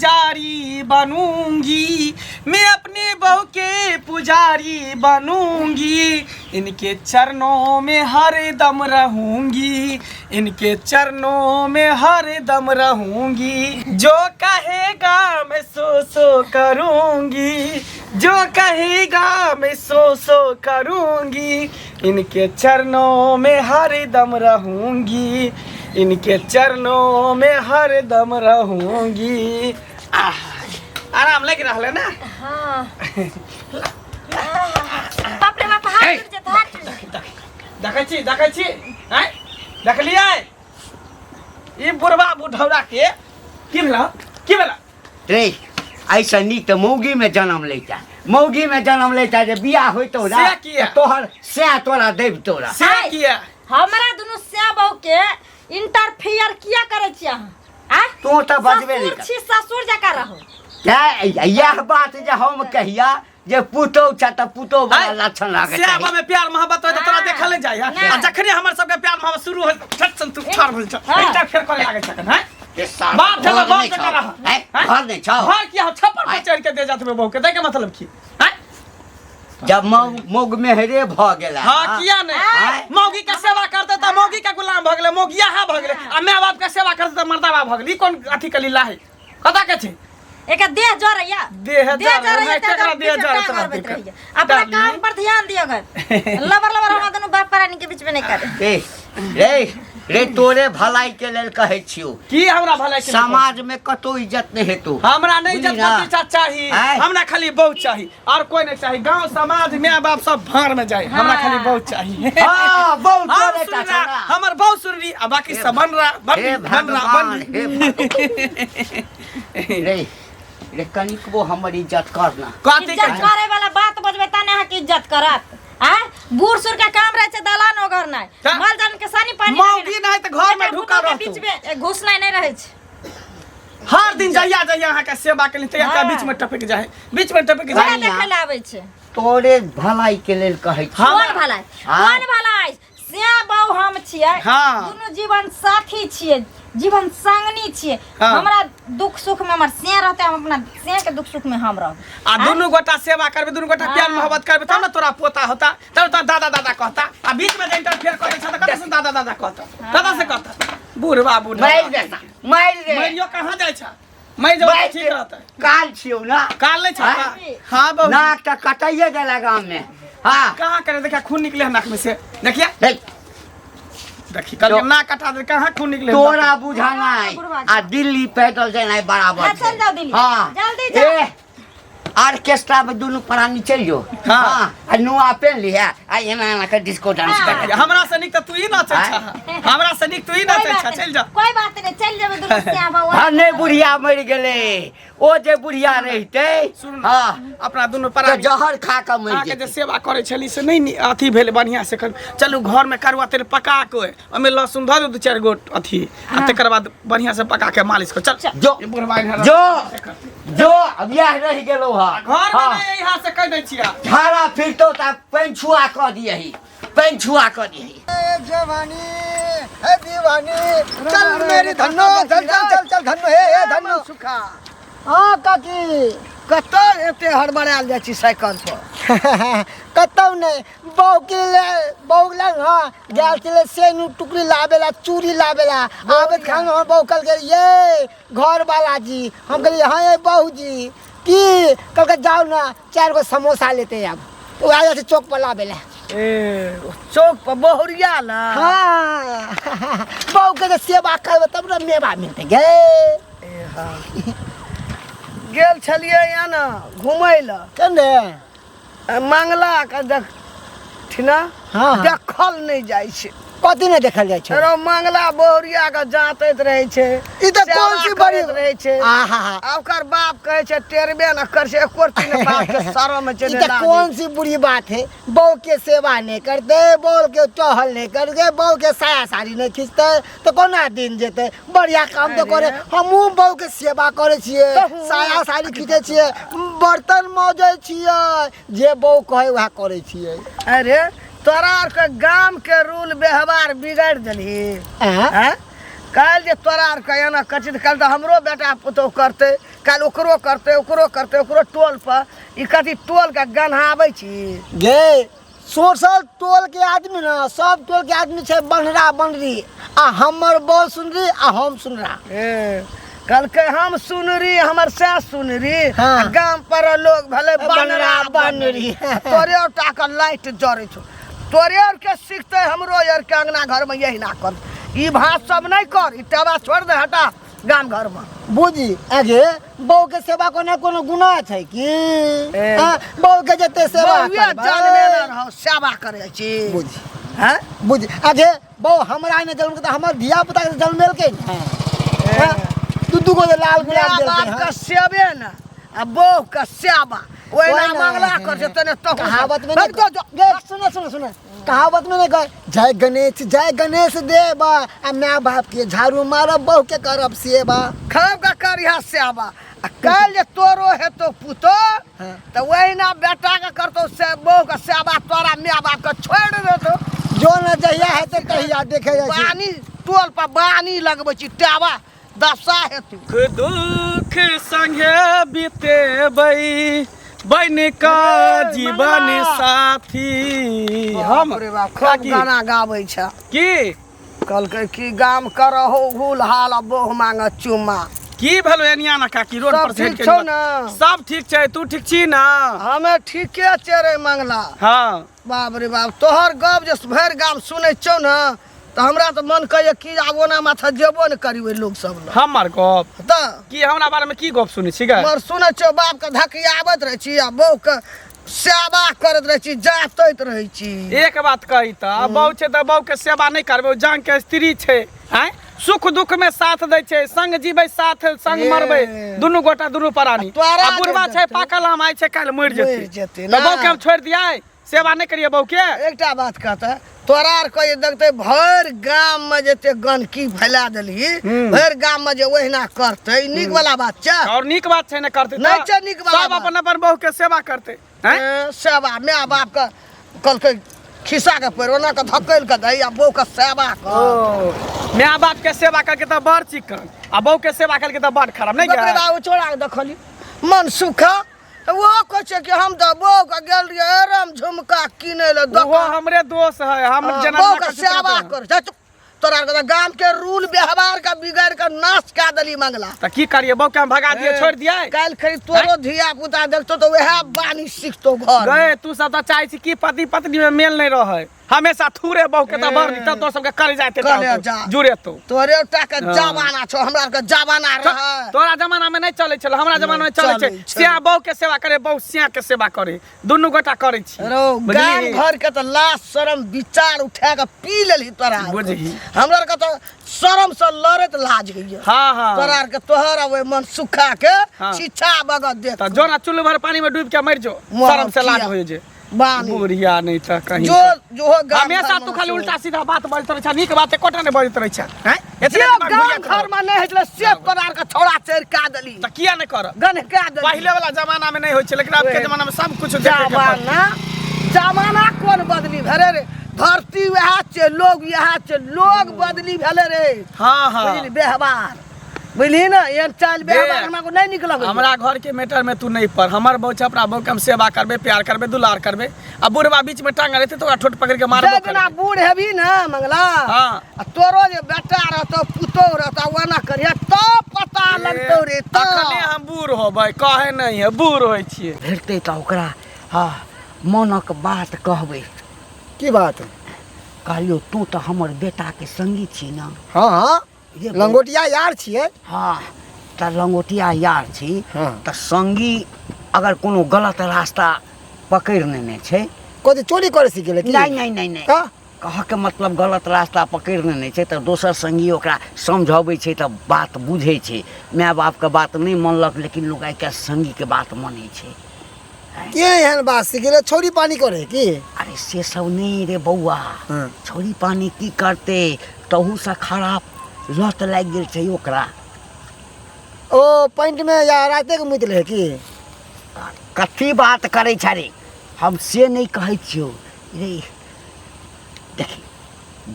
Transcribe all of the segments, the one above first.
पुजारी बनूंगी, मैं अपनी बहू के पुजारी बनूंगी, इनके चरणों में हर दम रहूंगी, इनके चरणों में हर दम रहूंगी, जो कहेगा मैं सो करूंगी, जो कहेगा मैं सो करूंगी, इनके चरणों में हर दम रहूंगी, इनके चरणों में हर दम रहूंगी। आराम लग रहा है ना? हाँ। बाप रे बाप, हाथ गिर जाता है। देखै छी हैं? देख लिया ये बुढ़वा बुढ़ौरा के की भेला रे ऐसा नीक तो मौगी में जन्म लेता, मौगी में जन्म लेता जे बियाह होई तोरा से किया? तोहर से तोरा देव तोरा से किया हमरा दुनु से बहू के इंटरफियर किया करे छी अहाँ? आ? तू तो बजबे नहीं कर। ससुर जका रहो। क्या यह बात जे हम कहिया जे पुतौ छ त पुतौ वाला लक्षण लागे से अब में प्यार मोहब्बत होय त तोरा देखल जाय है। आ जखने हमर सब के प्यार मोहब्बत शुरू होय छट सन तू ठार होल छ एकटा फेर करे लागे छकन है। बाप चला बाप जका रहा है घर नहीं छौ घर किया छप्पर पर चढ़ के दे जात में बहू के दे के मतलब की है? जब मौग में हेरे भ गेला। हां किया नहीं मौगी के सेवा करते त मौगी के गुलाम भ गेले, मौगिया हा भ गेले, आ माय बाप के सेवा करते त मर्दावा भ गेले। ई कोन अथी के लीला है? कथा के छै एक देह जरैया, देह जरैया केकरा देह जरैया। अपना काम पर ध्यान दियो घर। लबर हमरा दोनों बाप प्राणी के बीच में नहीं करे। रे रे तोरे भलाई के लेल कहै छियो की हमरा भलाई के समाज में कतो इज्जत नहीं हेतु। हमरा नहीं इज्जत प्रतिष्ठा चाहिए, हमरा खाली बहुत चाहिए और कोई नहीं चाहिए। गांव समाज माय बाप सब भाड़ में जाए, हमरा खाली बहुत चाहिए। हां बहुत तोरे चाचा हमर बहुत सुनरी आ बाकी सब बन रहा बन रे रे कनिक वो हमर इज्जत करना। इज्जत करे वाला बात बजबे त नहीं कि इज्जत करत। आ बूढ़ सुर का काम रहे छै दलान ओगर नहीं, माल जान के सानी पानी मौगी नहीं त घर में ढुका रह बीच में घुसना नहीं रहे छै। हर दिन जइया अहाँ के सेवा के लिए एकटा बीच में टपक जाए, बीच में टपक जाए। देखे ले आवे छै तोरे भलाई के लेल कहै छी। कोन भलाई? कोन भलाई? से बहु हम छियै, दुनु जीवन साथी छियै, जीवन संगनी छियै। हमरा दुख सुख में हमर से रहते, हम अपना से के दुख सुख में हम रह। आ दुनु गोटा सेवा करबे, दुनु गोटा प्यार मोहब्बत करबे तब न तोरा पोता होता, तब तो दादा दादा कहता। आ बीच में इंटरफेयर करे छ त कत से दादा दादा कहता, दादा से कहता बूढ़वा बूढ़ा मार देता मार दे। मरियो कहां जाय छ? मैं जो ठीक रहता काल छियो ना, काल नहीं छा। हां बहुत नाक त कटाइए देला गांव में। हां कहां करे देखा खून निकले नाक में से, देखिए देख देखी कल नाक कटा दे कहां खून निकले। तोरा बुझाना है आ दिल्ली पैदल जाना है बराबर। चल जाओ दिल्ली। हां जल्दी जा। ऑर्केस्ट्रा में दोनों प्राणी चल जो। हां आ नुआ पहन लिया आ एना का डिस्को डांस कर। हमरा से निक त तू ही नाचै छ, हमरा से निक तू ही नाचै छ। चल जा कोई बात नहीं, चल जेबे दुनु से आबा। हां नहीं बुढ़िया मर गेले, ओ जे बुढ़िया रहते। हां अपना दोनों प्राणी जहर खा के मर के जे सेवा करे छली से नहीं अथी भेल बढ़िया से कर। चलू घर में करवा तेल पका के ओमे लहसुन धर दो चार गो अथी आ तकर बाद बढ़िया से पका के मालिश कर। चल जो जो अब यह रह गेलो हा घर में नहीं यहां से कह दै छिया झाड़ा फिरतो त पैन छुआ क दियही, पैन छुआ क दियही। जवानी है दीवानी, चल मेरी धन्नो, चल चल चल चल धन्नो हे धन्नो सुखा। हां काकी कत एते हड़बड़ाल जाइ छी साइकिल पर? कतौ नहीं बौगला हां गेल चले सेनु टुकड़ी लावेला, चूड़ी लावेला। आबत खान हम बौकल गेल ये घर वाला जी, हम कहली हां ये बहू जी की कल के जाओ ना 4 गो समोसा लेते अब। तो आ जाते चौक पर लावेला। ए चौक पर बहुरिया ला। हाँ बहू के सेवा करबे तब ना मेवा मिलते गे। गेल छलिए या ना घुमै ल कने मंगला का देख थिना। हाँ देखल नहीं जाय छै, कथी नहीं देखल जाय छै? रो मंगला बोहरिया का जातैत रहे छै। ई त कौन सी बड़ी रहे छै? आहा ओकर बाप कहे छै टेरबे न कर छै, एको तीन बात के शरम में ई चले त कौन सी बुरी बात है? बहू के सेवा नहीं करते, बहू के टहल नहीं करते, बहू के साया साड़ी नहीं खींचते तो कोना दिन जेते? बढ़िया काम तो करे। हमहू बहू के सेवा करे छिए, साया साड़ी खींचे छिए, बर्तन मौजे छिए, जे बहू कहे वह करे छिए। अरे तोरा के गांव के रूल व्यवहार बिगाड़ देली। काल जे तोरा आर कहे ना कचित काल तो हमरो बेटा पुतो करते काल ओकरो करते ओकरो टोल पर ई कथी टोल का गन्हाबै छी गे सोशल टोल के आदमी ना सब टोल के आदमी छे बनरा बनरी आ हमर बौ सुनरी आ हम सुनरा कल के हम सुनरी हमर सास सुनरी हाँ। गांव पर लोग भले बनरा बनरी तोरे ओटा का लाइट जरे छो तोरे और के सीखते हमरो यार के अंगना घर में यही ना कर ई भात सब नहीं कर ई टबा छोड़ दे हटा गांव घर में बुझी आगे बौ के सेवा कोने कोनो गुनाह छै की हां बौ के जते सेवा बहुए जानबे ना रहो सेवा करे छी बुझी हैं बुझी आगे बौ हमरा ने जन्म के हमर धिया पुता के जन्म लेल के हां दूधू को लाल गुलाब देल बाप का सेवे ना आ बहू का सेवा ओइ ना मंगला कर जे तने तो कहावत में सुनो कहावत में ने कह जय गणेश देवा आ माँ बाप के झाड़ू मारब बहू के करब सेवा खाब का करिया सेवा आ काल जे तोरो है तो पुतो तो वही ना बेटा का करतो से बहू का सेवा तोरा माँ बाप का छोड़ देतो जो न जहिया है तो कहिया देखे जाइ छी बानी टोल पर बानी लगबै छी टावा दशा हेतु दुख संगे बीतेबै बन का जीवन साथी हम अरे बा खूब गाना गाबै छ की कल के की गाम करहो हुल हाल बोह मांग चुम्मा की भेलो एनिया ना काकी रोड सब पर से ठीक छौ ना सब ठीक छै तू ठीक छी ना हमें ठीके चेरे मंगला हां बाप रे बाप तोहर गप जे भर गाम सुनै छौ ना तो हमरा तो मन कहे कि आबो ना माथा जेबो न करिवे लोग सब ल हमर गप त की हमरा बारे में की गप सुनै छी गे मर सुनै छौ बाप के धकियावत रहै छी आ बहू के सेवा करत रहै छी जातैत रहै छी एक बात कही त बहू छै त बहू के सेवा नहीं करबे जान के स्त्री छै हैं सुख दुख में साथ दै छै संग जीबै साथ संग मरबै दुनू गोटा दुनू प्राणी तोरा आ बुढ़वा छै पाकल हम आइ छै काल मर जेतै जेतै त बहू के हम छोड़ दियै सेवा नहीं करिए बहू के एकटा बात कहता तोरा आर कहे देखते भर गाम में जते गंदगी फैला देली भर गाम में जे ओहिना करते नीक वाला बात छै और नीक बात छै ने करते नहीं छै नीक वाला सब अपन अपन बहू के सेवा करते हैं सेवा माँ बाप का कल के खिसा के पैरोना के धकेल के दई आ बहू के सेवा कर माँ बाप के सेवा करके तो बड़ चिकन आ बहू के सेवा करके तो बड़ खराब नहीं बकरे बाबू छोड़ा के देखली मन सुखा वो कहे कि हम तो बहू का गेल रहिए एरम झुमका किने ले वो हमरे दोस्त है हम बहू का सेवा कर तोरा के गांव के रूल व्यवहार का बिगाड़ के नाश का दली मंगला त की करिए बहू के हम भगा दिए छोड़ दिए काल खरी तोरो धिया पुता देखतो तो वह बानी सीखतो घर गए तू सब त चाहे छी कि पति पत्नी में मेल नहीं रहे हमेशा थूरे बहू के त बड़ त तो सब के करे जाते जुड़े तो तोरे टा के जमाना छो हमरा के जमाना रहे तोरा जमाना में नहीं चले छल हमरा जमाना में चले छै सिया बहू के सेवा करे बहू सिया के सेवा करे दुनु गोटा करे छी गांव घर के त लाश शरम विचार उठा के पी लेली तोरा बुझही हमरा के त शरम से लड़त लाज गई हां हां तोरा के तोहरा वे मन सुखा के शिक्षा बगत दे त जोना चुल्लू भर पानी में डूब के मर जो शरम से लाज हो जे बानी बुढ़िया नहीं त कहीं जो हमेशा तू खाली उल्टा सीधा बात बोलत रह छ नीक बात कोटा नहीं बोलत रह छ हैं एते गांव घर में नहीं हटले से तोरा के छोड़ा चेर का दली त किया नहीं कर गन का दली पहले वाला जमाना में नहीं होय छै लेकिन अब के जमाना में सब कुछ जमाना कौन बदली भरे रे धरती वह छे लोग यहाँ छे लोग बदली भेले रे हां हां बुझली व्यवहार बुझली ना ये चाल व्यवहार में को नहीं निकल हमरा घर के मैटर में तू नहीं पर हमर बहु छपरा बहु कम सेवा करबे प्यार करबे दुलार करबे आ बुढ़वा बीच में टांग रहते तो ठोट पकड़ के मारबो ना बूढ़ हेबी ना मंगला हां तोरो जे बेटा रहतो पुतो रहतो वना करिया तो पता लगतो रे तो अखने हम बूढ़ होबै काहे नहीं है बूढ़ होय छिए भेटते त ओकरा हां मनक बात कहबै की बात कहलियो तू तो हमर बेटा के संगी छी ना हां हां लंगोटिया यार छिए हाँ त लंगोटिया यार छी हाँ। त संगी अगर कोनो गलत रास्ता पकड़ लेने छै कोते चोरी करे सी गेले की नहीं नहीं नहीं नहीं का कह के मतलब गलत रास्ता पकड़ लेने छै त दोसर संगी ओकरा समझाबै छै त बात बुझै छै माय बाप के बात नहीं मानलक लेकिन लोग आइ के संगी के बात मानै छै के एहन बात सी गेले छोरी पानी करे की अरे से सब नहीं रे बउआ छोरी पानी की करते तहू से खराब लत लाग गेल छै ओकरा ओ पॉइंट में या राते के मुत रहे की कथी बात करे छ रे हम से नहीं कहै छियो रे देखी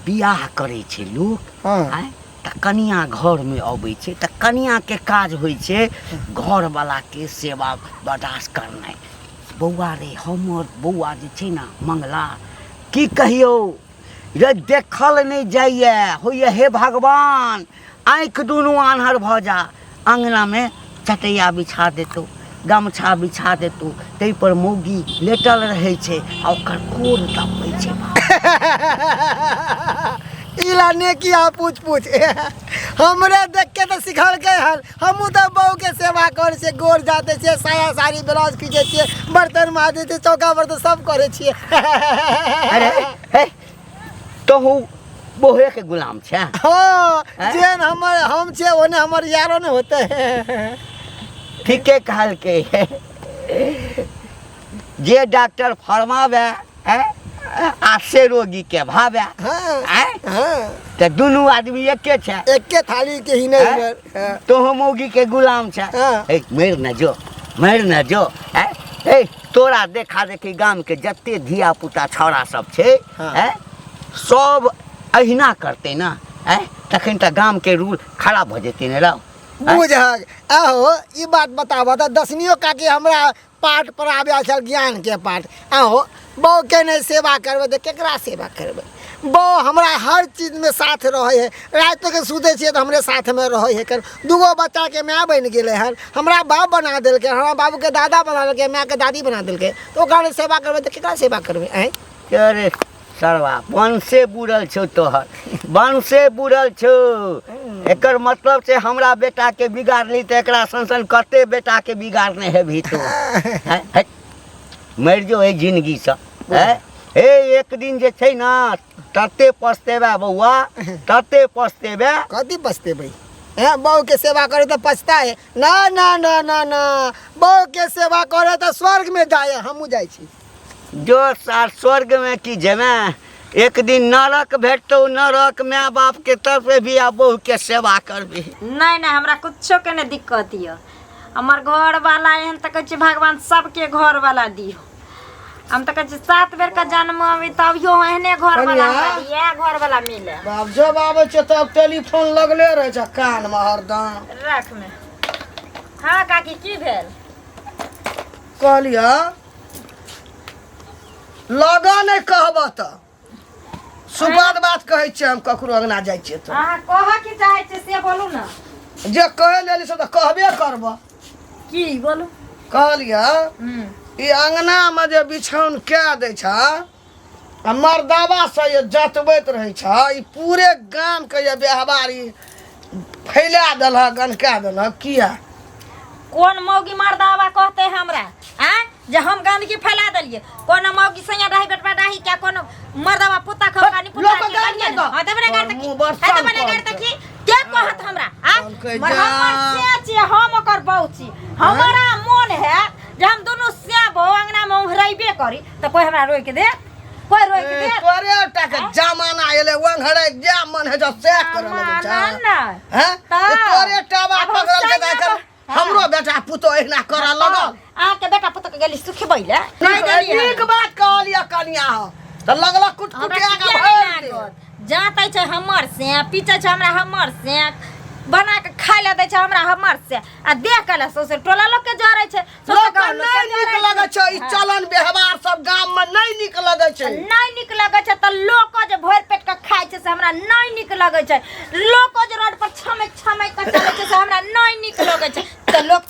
बियाह करे छै लोग हाँ। आय तऽ कनिया घर में अबै छै तऽ कनिया के काज होइ छै घर वाला के सेवा बर्दाश्त करनाइ। बौआ रे हमर बौआ जे छै ने मंगला की कहियो रे देखल नहीं जाइए होइए हे भगवान आँखि दुनू आन्हर भऽ जा। अंगना में चटैया बिछा देतौ गमछा बिछा देतौ तै पर मौगी लेटल रहै छै आ ओकर कोर दबै छै। इला ने किया पूछ हमरे देख के तो सिखल के हन हमू तो बहू के सेवा करे छे गोर जाते छे साया साड़ी ब्लाउज खींचे छे बर्तन माजे छे चौका बर्तन सब करे छे। अरे हे तो बोहे के गुलाम छे। हां जेन हम छे ओने हमर यारो ने होते। ठीके कहल के जे डॉक्टर फरमावे आ से रोगी के भावे। तो दोनों आदमी एके छे एके थाली के ही नहीं तो हम मौगी के गुलाम छे। मेर न जो ए तोरा देखा देखी गाम के जत्ते धिया पुता छौड़ा सब छे सब अहिना करते ना तखन त गाम के रूल खराब हो जेते ने रहो। बुझक आहो ई बात बताबो त दसनियो काकी हमरा पाठ पढ़ाबे छल ज्ञान के पाठ। आहो बहू के नहीं सेवा करबे तो केकरा सेवा करबे। बहू हमरा हर चीज में साथ रहे है रात के सुते छे तो हमरे साथ में रहे है कर दूगो बच्चा के माँ बन गेले हन हमरा बाप बना देल के हमरा बाबू के दादा बना देल के माँ के दादी बना देल के तो ओकरा सेवा करबे तो केकरा सेवा करबे। अरे सरवा वंशे बुड़ल छो तोहर वंशे बुड़ल छो। एकर मतलब से हमरा बेटा के बिगाड़ली तो एकरा संसन कते बेटा के बिगाड़ने है भी तो मर जो है जिंदगी से। हे एक दिन जे छै ना तते पछतेबे बउआ तते पछतेबे। कथी पछतेबे बहू के सेवा करे तो पछता है ना ना ना ना ना बहू के सेवा करे तो स्वर्ग में जाए हमू जाय छी। जो सार स्वर्ग में की जमे एक दिन नरक भेटतो नरक माँ बाप के तरफ भी आ बहू के सेवा करबी। नहीं नहीं हमरा कुछो के नहीं दिक्कत है हमार घर वाला एहन तक कहै भगवान सबके घर वाला दियो। हम तो कहै 7 बेर का जन्म अभी तभियो एहने घर वाला ये घर वाला मिले। बाप जब आवे छ तब टेलीफोन लगले रहे छ कान में हरदम रख में। हां काकी की भेल कहलिया लगा नहीं कहब त सुबाद बात कहै छ हम ककरो अंगना जाय छ त हां कह की चाहे छ से बोलू ना। जे कहे लेली से त कहबे करब की बोलू। कहलिया ई अंगना में जे बिछौन के दै छ मर्दावा से ये जतबैत रहे छ ई पूरे गांव के ये बेहबारी फैला देलह गनका देलह किया। कौन मौगी मर्दावा कहते हमरा जे हम गंदगी फैला देलिए कौन मौगी सैया रही बेटवा रही क्या कौन मर्दावा पुता खकानी पुता के हां तबरे गाड़ तकी तबरे गाड़ तकी के कहत हमरा हमर से हम ओकर बहुची हमारा मन है जे हम दोनों से बो अंगना में उहरैबे करी त कोई हमरा रोक के दे कोई रोक के दे। तोरे टाके जमाना एले वंघड़े जे मन है जो से कर लगे छ हैं तोरे टावा पकड़ के देख हमरो बेटा पुतो एहना करा लगल आ के बेटा पुतो के गेली सुखी बैले नहीं देलिए। ठीक बात कहलिया कनिया हो त लगला कुटकुटिया का भर जातै छ हमर से पीछे छ हमरा हमर से बना के खाइ ले दै छ हमरा हमर से आ देख के ले सोसे टोला लोग के जरै छ सोसे गांव नहीं निक लगे छ ई चलन व्यवहार सब गांव में नहीं निक लगे छ नहीं निक लगे छ त लोग जे भर पेट के खाइ छ से हमरा नहीं निक लगे छ लोग जे रोड पर छमक के चलै छ से हमरा नहीं निक लगे छ त लोग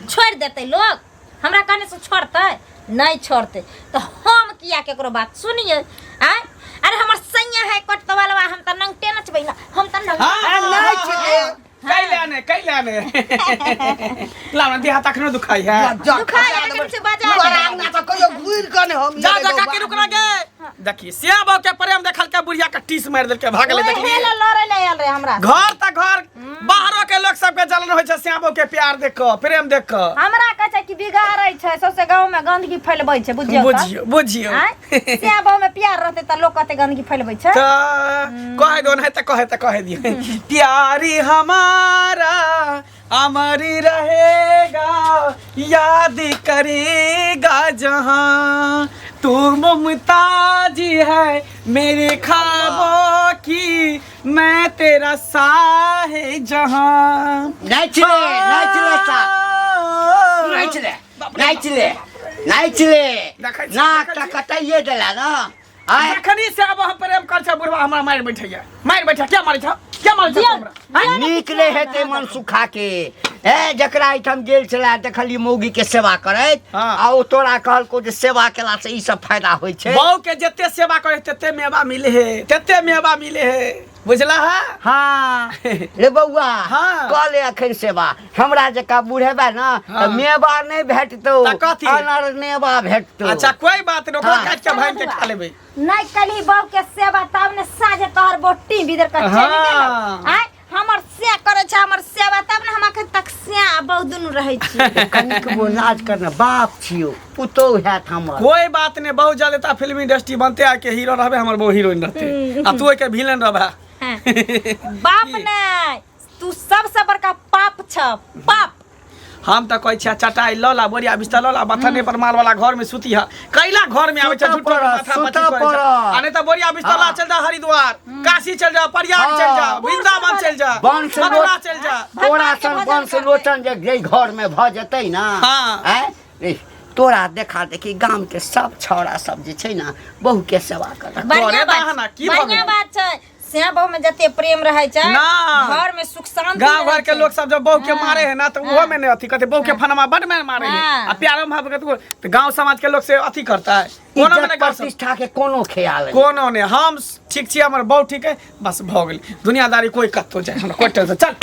छोड़ देते लोग हमरा कहने से छोड़ते नहीं छोड़ते तो हम किया केकरो बात सुनिए अरे हमर सैया है कटवालवा हम त नंगटे नचबै ना हम त नहीं छिके कैलाने लाना देहा तक न दुखाई है दुखाई है से बाजा ना त कहियो घुर कने हम जा जा काकी रुक लगे देखी श्याम के प्रेम देखल के बुढ़िया के टीस मार देल के भागले देखली लड़े ले आल रे हमरा घर त घर बाहरो के लोग सब के जलन होय छै श्याम के प्यार देख के प्रेम देख के हमरा कह छै कि बिगाड़ै छै सबसे गांव में गंदगी फैलबै छै बुझियो श्याम में प्यार रहते त लोग कते गंदगी फैलबै छै त कह दो नहीं त कह दिए प्यारी हमारा अमर रहेगा याद करेगा जहां तू मुमताज है मेरे ख्वाबों की मैं तेरा साहे जहां नाच ले नाक का कटाइए दिला ना आय जखनी से अब हम प्रेम कर छ बुढ़वा हमरा मार बैठैया क्या मारै छ हमरा निकले हेते मन सुखा के ए जकरा आइटम गेल छला देखली मौगी के सेवा करैत आ ओ तोरा कहल को जे सेवा केला से ई सब फायदा होय छै बहू के जते सेवा करे तते मेवा मिले है बुझला है हाँ रे बउआ हाँ। कह ले अखन सेवा हमरा जका बुढ़ेबा ना हाँ। त मेवा नहीं भेटतो त कथी? अनर नेवा भेटतो अच्छा कोई बात नहीं ओकरा हाँ। काट के भाई के खा लेबै नहीं कली बहू के सेवा तब ने साझे तोहर बोटी भीतर का चल हाँ। गेल आय हमर से करे छ हमर सेवा तब ने हम तक से बहु दुनु रहै छी कनिक वो नाच करना बाप छियो पुतो हैत हमर कोई बात नहीं बहुत जल्दी फिल्म इंडस्ट्री बनते आ के हीरो रहबे हमर बहु हीरोइन रहते आ तू के विलेन रहबा बाप नहीं तू सबसे बड़का पाप छ पाप हम त कहै छियै चटाई लला बोरिया बिस्तर लला बथने पर माल वाला घर में सुती है कैला घर में आवे छ झुट्ठो के माथा पच्ची करे छ आ नहीं त बोरिया बिस्तर ला चल जा हरिद्वार काशी चल जा प्रयाग चल जा वृंदावन चल जा मथुरा चल जा तोरा सन वंश लोचन जे घर में भ जतै ना हाँ। हैं तोरा देखा देखी गांव के सब छौड़ा सब जे छै ना बहु के सेवा कर बढ़िया दाहना, की भऽ बढ़िया गेल? बात छै से बहु में जते प्रेम रहै छै ना। घर में सुख शांति गांव घर रहै के छै। लोग सब जब बहू के हाँ। मारे है ना तो वो में नहीं अथी करते बहू के फनमा बड में मारे है हाँ। आ प्यारो मोहब्बत को तो गांव समाज के लोग से अथी करता है कोनो में इज्जत नहीं कर सकता प्रतिष्ठा के कोनो ख्याल नहीं कोनो ने हम ठीक छी हमर बहू ठीक है बस भ गेल दुनियादारी कोई कत्तो जाए हमरा कोई टेंशन चल